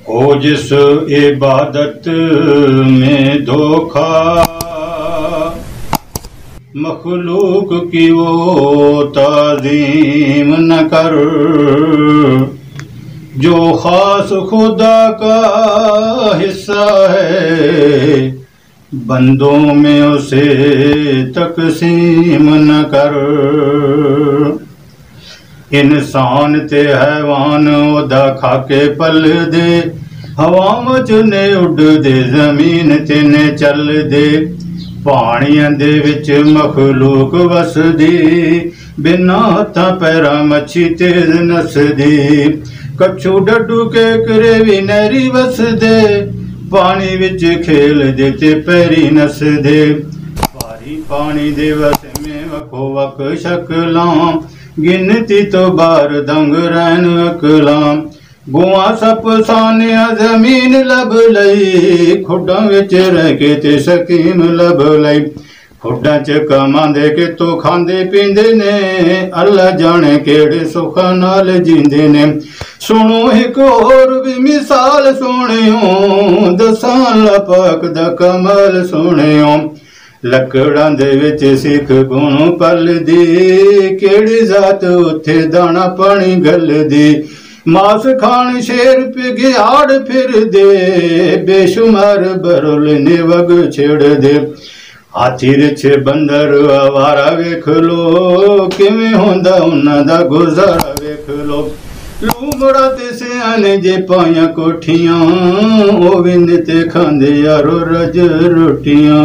हो जिस इबादत में धोखा, मखलूक की वो ताज़ीम न कर। जो खास खुदा का हिस्सा है, बंदों में उसे तकसीम न कर। इंसान ते हैवान ओदा खाके पल दे, हवा मचने उड़ दे, जमीन ते ने चल दे। पानियां दे विच मखलूक वसदी, बिना हत्थां पैरां मच्छी तेज नसदी। कच्छू डड्डू केकरे भी नैरी वसदे, पानी विच खेलदे ते पैरी नसदे। भारी पानी दे वस में वखो वख शकलां, गिनती तो बार दंग रैन अकलां। गुआ सप सानिया जमीन लब लई, खुड्डां विच रह के ते सकीम लब लई। खुड्डां च कमांदे कि तो खांदे पींदे ने, अल्लाह जाने केड़े सुखां नाल जींदे ने। सुनो एक होर भी मिसाल सोहणियो, दसां अल्लाह पाक दा कमाल सोहणियो। लकड़ां दे विच सिख गुण पलदी, केड़ी जात उत्थे दाना पानी गलदी। मास खान शेर पिघाड़ फिर दे, बेशुमार बरुल ने वग छेड़ दे। हाथी रिछ बंदर आवारा वेख लो, किवें होंदा उन्हां दा गुजारा वेख लो। लूमड़ा ते सियाने जे पाइयां कोठियां, ओ विंद ते खांदे यारो रज रोटियां।